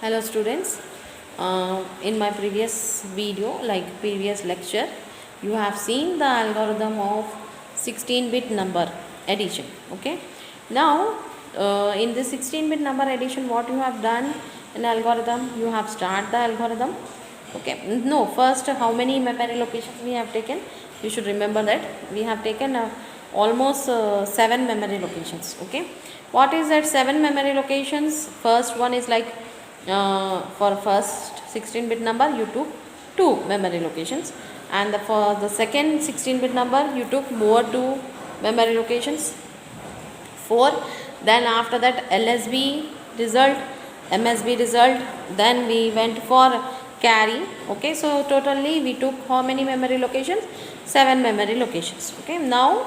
Hello students, in my previous video like previous lecture you have seen the algorithm of 16-bit number addition. Okay, now in this 16-bit number addition what you have done in algorithm, you have start the algorithm. Okay, no, first how many memory locations we have taken, you should remember that we have taken almost 7 memory locations. Okay, what is that 7 memory locations? First one is like for first 16-bit number you took 2 memory locations, and for the second 16-bit number you took more 2 memory locations, 4. Then after that LSB result, MSB result, then we went for carry. Okay, so totally we took how many memory locations? 7 memory locations. Okay, now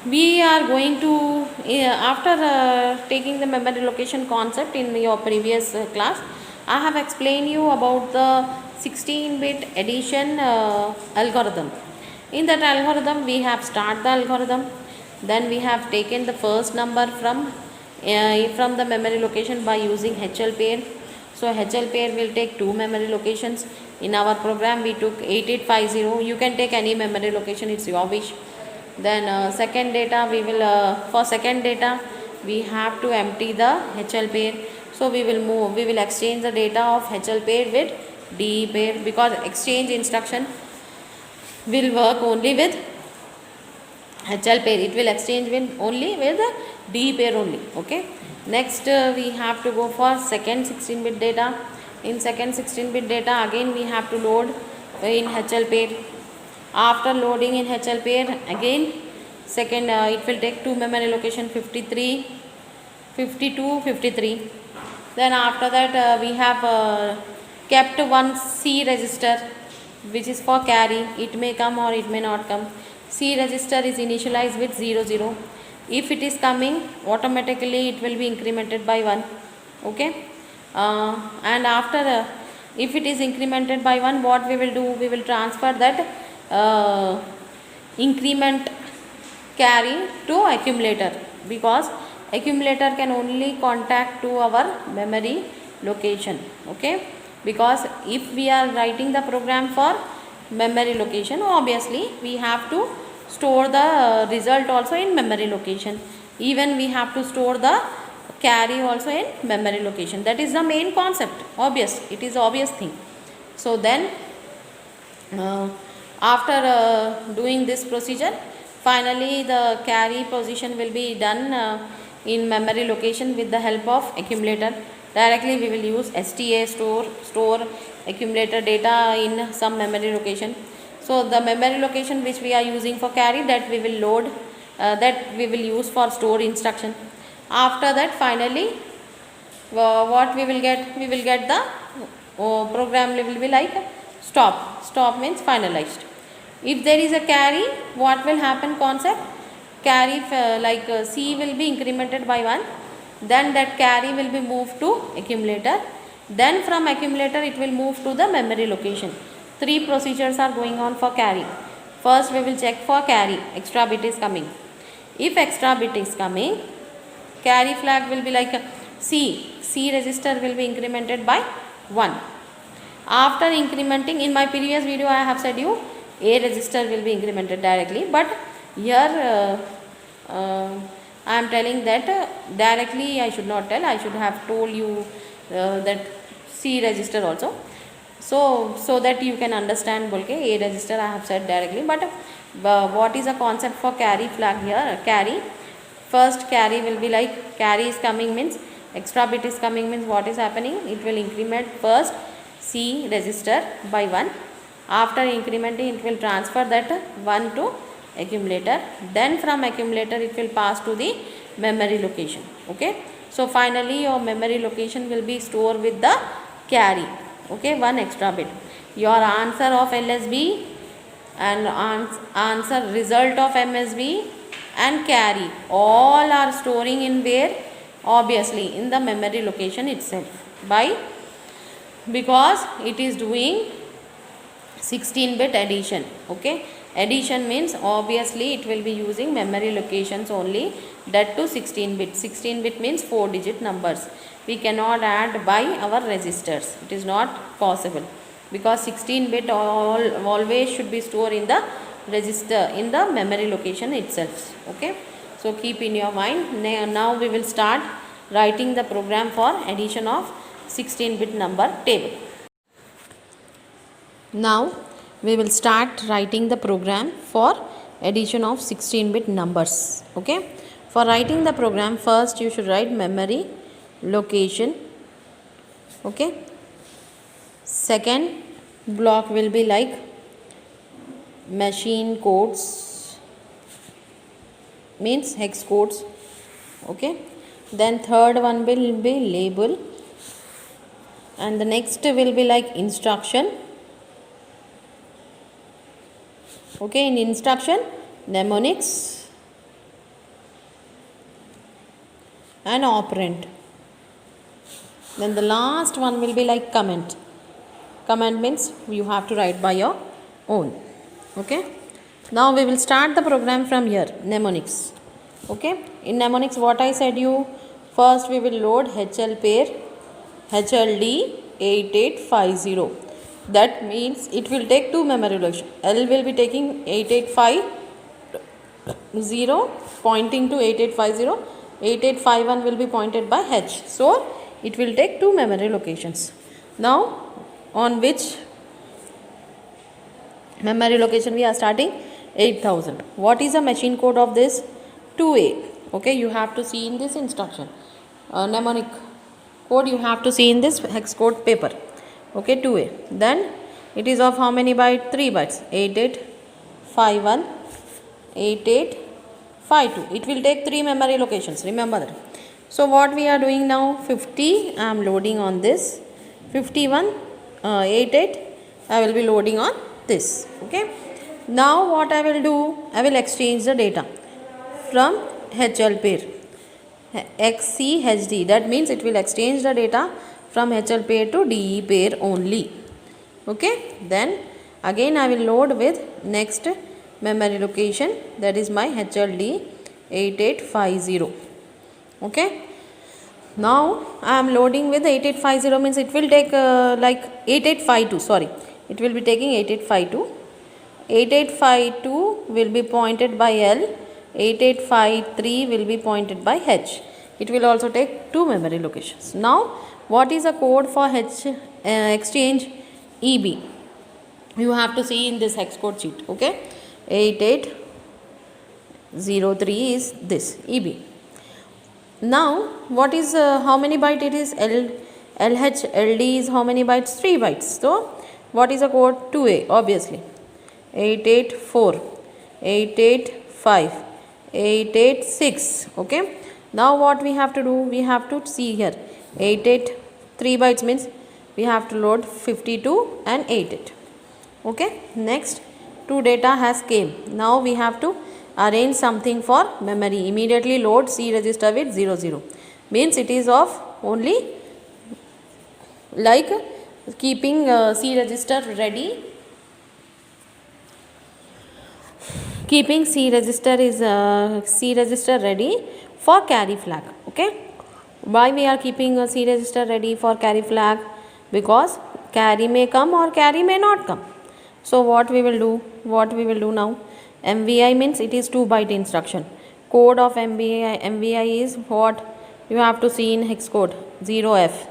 we are going to after taking the memory location concept in your previous class, I have explained you about the 16-bit addition algorithm. In that algorithm we have start the algorithm, then we have taken the first number from the memory location by using HL pair. So HL pair will take 2 memory locations. In our program we took 8850. You can take any memory location, it's your wish. Then second data we will for second data we have to empty the HL pair. So we will exchange the data of HL pair with DE pair, because exchange instruction will work only with HL pair. It will exchange with only with DE pair only. Okay, next we have to go for second 16-bit data. In second 16-bit data again we have to load in HL pair. After loading in HL pair again second it will take 2 memory location, 53, 52, 53. Then after that we have kept one C register which is for carry. It may come or it may not come. C register is initialized with 00. If it is coming, automatically it will be incremented by 1. Okay, and after if it is incremented by 1, what we will do, we will transfer that increment carry to accumulator, because accumulator can only contact to our memory location. Okay, because if we are writing the program for memory location, obviously we have to store the result also in memory location. Even we have to store the carry also in memory location. That is the main concept. Obvious, it is obvious thing. So then after doing this procedure, finally the carry position will be done in memory location with the help of accumulator. Directly we will use STA, store accumulator data in some memory location. So the memory location which we are using for carry, that we will load, that we will use for store instruction. After that finally what we will get, we will get the program will be like stop means finalized. If there is a carry, what will happen concept, carry C will be incremented by 1, then that carry will be moved to accumulator, then from accumulator it will move to the memory location. 3 procedures are going on for carry. First we will check for carry, extra bit is coming. If extra bit is coming, carry flag will be like C register will be incremented by 1. After incrementing, in my previous video I have said you A register will be incremented directly, but here I am telling that directly I should not tell, I should have told you that C register also, so that you can understand. A register I have said directly, but what is the concept for carry flag here? Carry, first carry will be like, carry is coming means extra bit is coming means what is happening, it will increment first C register by 1. After incrementing it will transfer that 1 to accumulator, then from accumulator it will pass to the memory location. Okay, so finally your memory location will be stored with the carry. Okay, 1 extra bit. Your answer of LSB and answer result of MSB and carry all are storing in where? Obviously in the memory location itself, by because it is doing 16-bit addition. Okay, addition means obviously it will be using memory locations only. that to 16 bit. 16 bit means 4 digit numbers. We cannot add by our registers. It is not possible because 16 bit always should be stored in the register, in the memory location itself. Okay. So keep in your mind. Now we will start writing the program for addition of 16 bit number table. Now we will start writing the program for addition of 16 bit numbers. Okay. For writing the program, first you should write memory location. Okay. Second block will be like machine codes, means hex codes. Okay. Then third one will be label, and the next will be like instruction. Okay, in instruction mnemonics and operand. Then the last one will be like comment. Comment means you have to write by your own. Okay. Now we will start the program from here, mnemonics. Okay. In mnemonics, what I said you, first we will load HL pair HLD 8850. That means it will take two memory location. L will be taking 8850 pointing to 8850. 8851 will be pointed by H. So it will take two memory locations. Now on which memory location we are starting? 8000. What is the machine code of this? 2A. Okay, you have to see in this instruction. Mnemonic code you have to see in this hex code paper. Okay, 2A. Then it is of how many bytes? 3 bytes. 8851, 8852. It will take 3 memory locations. Remember that. So what we are doing now? 50 I am loading on this. 51, 88 I will be loading on this. Okay. Now what I will do? I will exchange the data from HL pair. XCHD, that means it will exchange the data from HL pair to DE pair only. Okay. Then again I will load with next memory location, that is my HLD 8850. Okay. Now I am loading with 8850 means it will take like 8852, sorry, it will be taking 8852. 8852 will be pointed by L, 8853 will be pointed by H. It will also take two memory locations. Now what is the code for H exchange? EB. You have to see in this hex code sheet. Okay. 8803 is this EB. Now what is how many byte it is? LH LD is how many bytes? 3 bytes. So what is the code? 2A obviously. 884, 885, 886. Okay. Now what we have to do? We have to see here 3 bytes means we have to load 52 and 88. Okay. Next, two data has came. Now we have to arrange something for memory. Immediately load C register with 00. Means it is of only like keeping C register ready. Keeping C register is C register ready for carry flag. Okay. Why we are keeping a C register ready for carry flag? Because carry may come or carry may not come. So what we will do? What we will do now? MVI means it is 2 byte instruction. Code of MVI is what? You have to see in hex code 0F.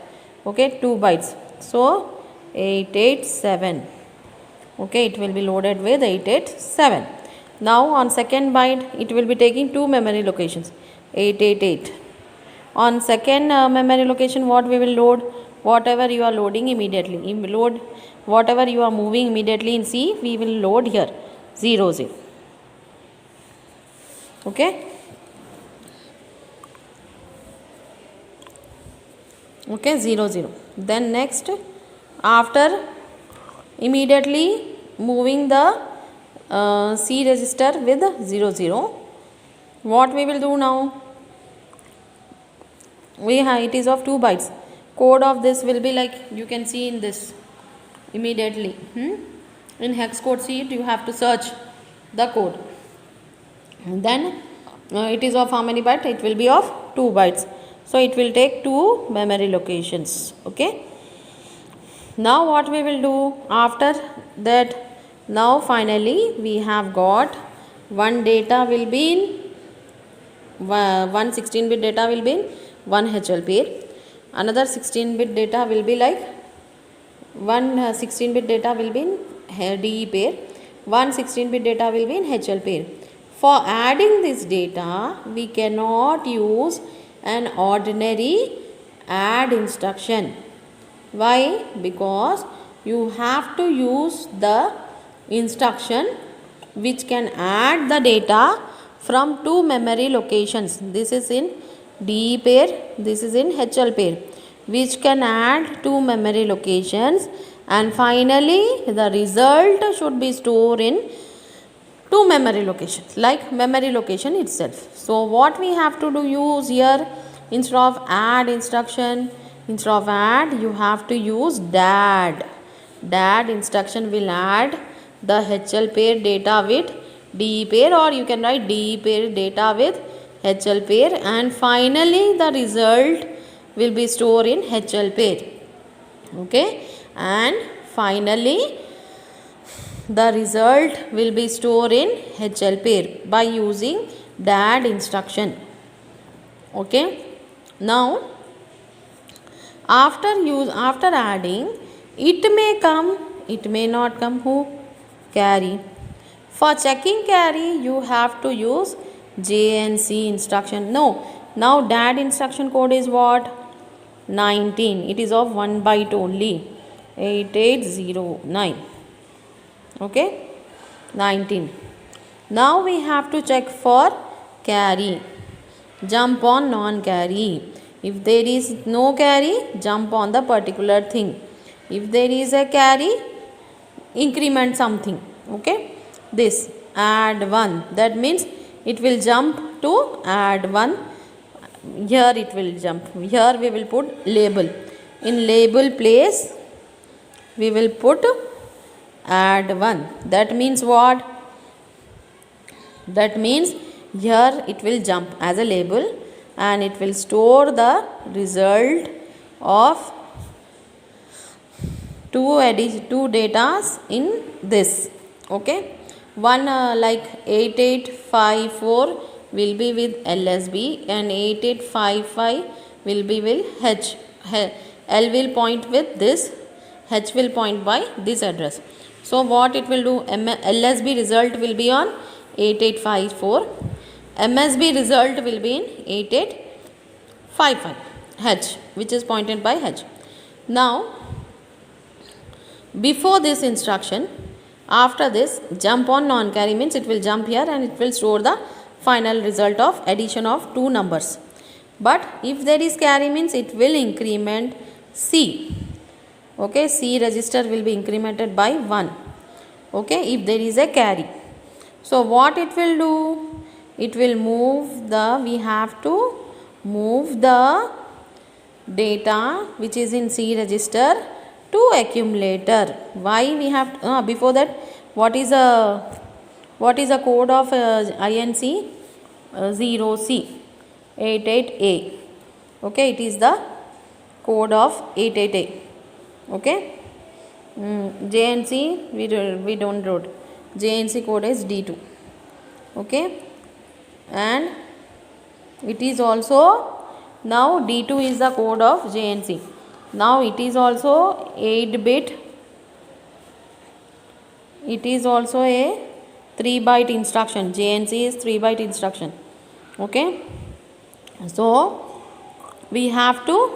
Okay, 2 bytes. So 887. Okay, it will be loaded with 887. Now on second byte it will be taking two memory locations, 888. On second memory location, what we will load? Whatever you are loading immediately. Load whatever you are moving immediately in C, we will load here 00. Okay. Okay, 00. Then next, after immediately moving the C register with 00, what we will do now? It is of 2 bytes. Code of this will be like you can see in this immediately. In hex code sheet you have to search the code. And then it is of how many bytes? It will be of 2 bytes. So it will take 2 memory locations. Okay. Now what we will do after that? Now finally we have got one data will be in one 16-bit data will be in one HL pair. Another 16-bit data will be like one 16-bit data will be in DE pair. One 16-bit data will be in HL pair. For adding this data, we cannot use an ordinary add instruction. Why? Because you have to use the instruction which can add the data from 2 memory locations. This is in DE pair, this is in HL pair, which can add 2 memory locations, and finally the result should be stored in 2 memory locations, like memory location itself. So what we have to do use here, instead of add instruction, instead of add, you have to use DAD. DAD instruction will add the HL pair data with DE pair, or you can write DE pair data with HL pair, and finally the result will be stored in HL pair. Okay, and finally the result will be stored in HL pair by using DAD instruction. Okay, now after adding, it may come, it may not come. Who? Carry. For checking carry, you have to use JNC instruction. No, now DAD instruction code is what? 19. It is of 1 byte only. 8809. Okay, 19. Now we have to check for carry. Jump on non-carry. If there is no carry, jump on the particular thing. If there is a carry, increment something. Okay, this add 1, that means it will jump to add 1. Here it will jump. Here we will put label. In label place we will put add 1. That means what? That means here it will jump as a label, and it will store the result of two datas in this. Okay, one like 8854 will be with LSB, and 8855 will be with H. L will point with this, H will point by this address. So what it will do? LSB result will be on 8854. MSB result will be in 8855 H, which is pointed by H. Now before this instruction, after this jump on non-carry means it will jump here and it will store the final result of addition of 2 numbers. But if there is carry means it will increment C. Okay, C register will be incremented by 1. Okay, if there is a carry. So what it will do? It will move the, we have to move the data which is in C register to accumulator. Why we have to, before that, what is a code of INC? 0C 88A. Okay, it is the code of 88A. Okay, JNC we don't wrote. JNC code is D2. Okay, and it is also, now D2 is the code of JNC. Now it is also 8-bit. It is also a 3-byte instruction. JNC is 3-byte instruction. Okay, so we have to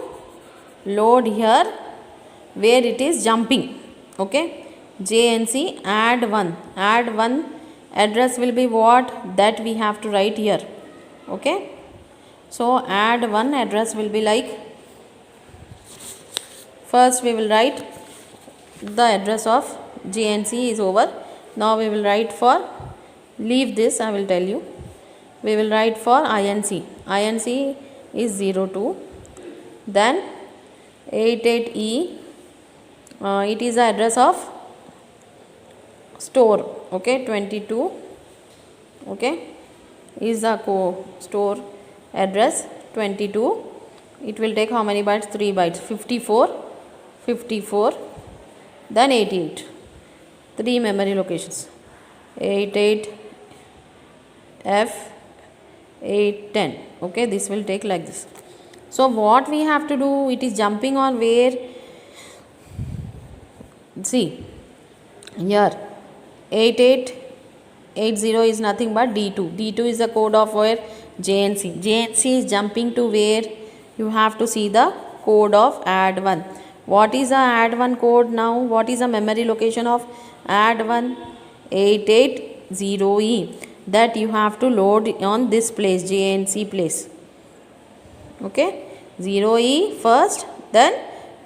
load here where it is jumping. Okay, JNC add 1. Add 1 address will be what? That we have to write here. Okay, so add 1 address will be like, first we will write the address of JNC is over. Now we will write for, leave this, I will tell you. We will write for INC. INC is 02. Then 88E, it is the address of store. Okay, 22. Okay, is the store address 22. It will take how many bytes? 3 bytes. 54, then 88. 3 memory locations. 88 F 810. Okay, this will take like this. So what we have to do, it is jumping on where, see here 8880 is nothing but D2. D2 is the code of where JNC. JNC is jumping to where you have to see the code of add1. What is the add1 code now? What is the memory location of add1? 880E. That you have to load on this place, JNC place. Okay, 0E first, then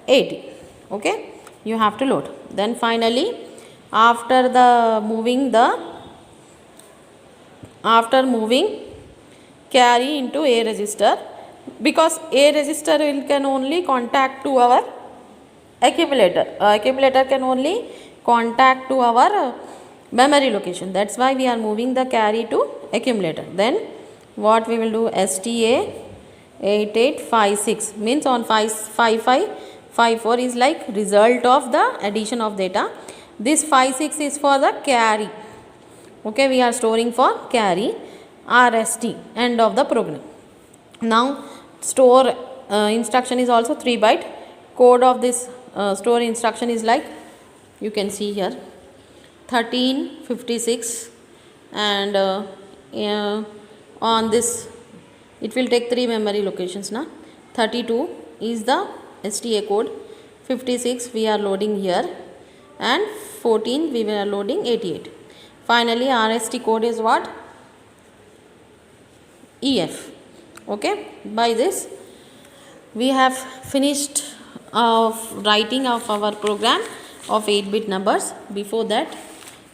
80. Okay, you have to load. Then finally, after moving carry into A register, because A register can only contact to our accumulator. Accumulator can only contact to our memory location. That's why we are moving the carry to accumulator. Then what we will do, STA 8856 means on 5554 is like result of the addition of data. This 56 is for the carry. Okay, we are storing for carry, RST, end of the program. Now store instruction is also 3 byte. Code of this store instruction is like, you can see here, 1356, and on this it will take 3 memory locations now. 32 is the STA code, 56 we are loading here, and 14 we were loading 88. Finally RST code is what? EF. Okay, by this we have finished writing of our program of 8-bit numbers. Before that,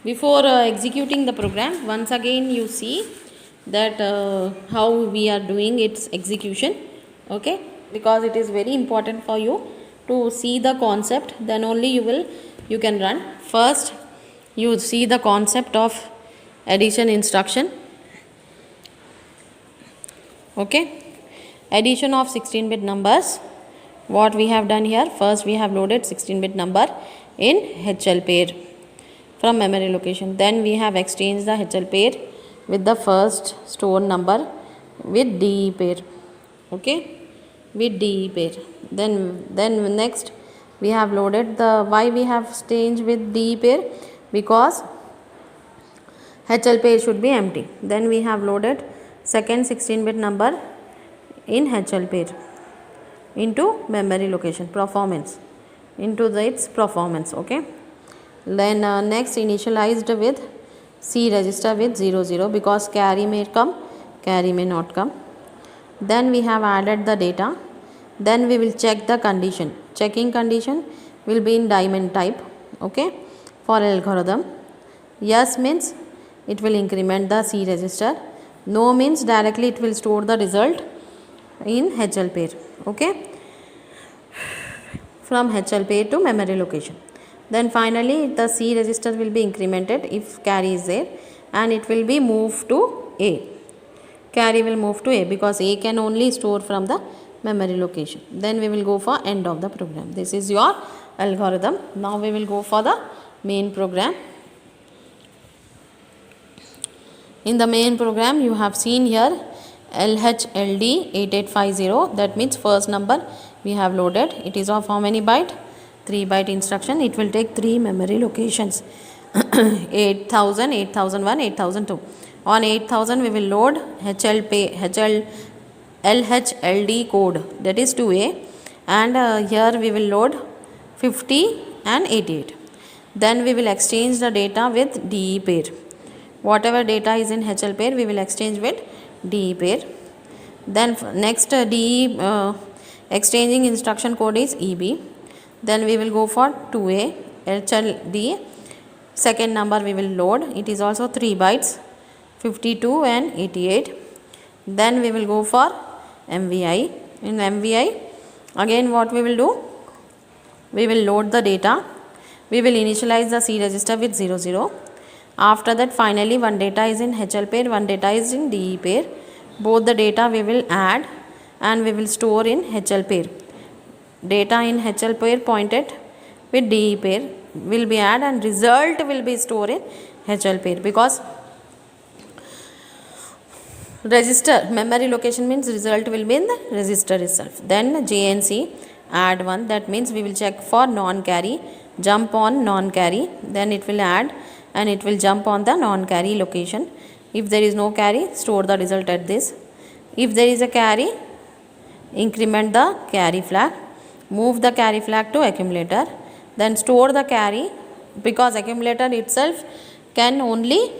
before executing the program, once again you see that how we are doing its execution. Okay, because it is very important for you to see the concept, then only you can run. First you see the concept of addition instruction. Okay, addition of 16-bit numbers. What we have done here, first we have loaded 16-bit number in HL pair from memory location. Then we have exchanged the HL pair with the first store number with DE pair. Okay, with DE pair. Then next we have loaded the, why we have changed with DE pair? Because HL pair should be empty. Then we have loaded second 16-bit number in HL pair into memory location, performance, into its performance. Okay, then next initialized with C register with 00, because carry may come, carry may not come. Then we have added the data. Then we will check the condition. Checking condition will be in diamond type. Okay, for algorithm. Yes means it will increment the C register. No means directly it will store the result in HL pair. Okay, from HL pair to memory location. Then finally the C register will be incremented if carry is there, and it will be moved to A. Carry will move to A because A can only store from the memory location. Then we will go for end of the program. This is your algorithm. Now we will go for the main program. In the main program you have seen here LHLD 8850, that means first number we have loaded. It is of how many byte? 3 byte instruction. It will take 3 memory locations 8000, 8001, 8002. On 8000 we will load LHLD code, that is 2A, and here we will load 50 and 88. Then we will exchange the data with DE pair. Whatever data is in HL pair we will exchange with DE pair. Then next DE exchanging instruction code is EB. Then we will go for 2A HLD. Second number we will load. It is also 3 bytes, 52 and 88. Then we will go for MVI. In MVI again what we will do? We will load the data. We will initialize the C register with 00. After that, finally, one data is in HL pair, one data is in DE pair. Both the data we will add and we will store in HL pair. Data in HL pair pointed with DE pair will be added and result will be stored in HL pair, because register memory location means result will be in the register itself. Then JNC add one, that means we will check for non-carry, jump on non-carry, then it will add and it will jump on the non-carry location. If there is no carry, store the result at this. If there is a carry, increment the carry flag, move the carry flag to accumulator, then store the carry, because accumulator itself can only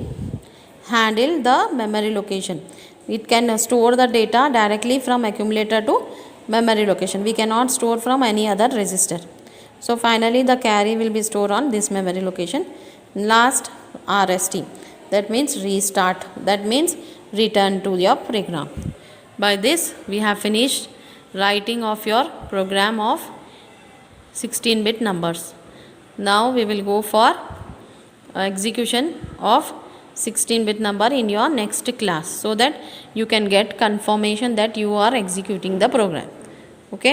handle the memory location. It can store the data directly from accumulator to memory location. We cannot store from any other register. So finally the carry will be stored on this memory location. Last, RST, that means restart, that means return to your program. By this we have finished writing of your program of 16-bit numbers. Now we will go for execution of 16-bit number in your next class, so that you can get confirmation that you are executing the program. Okay.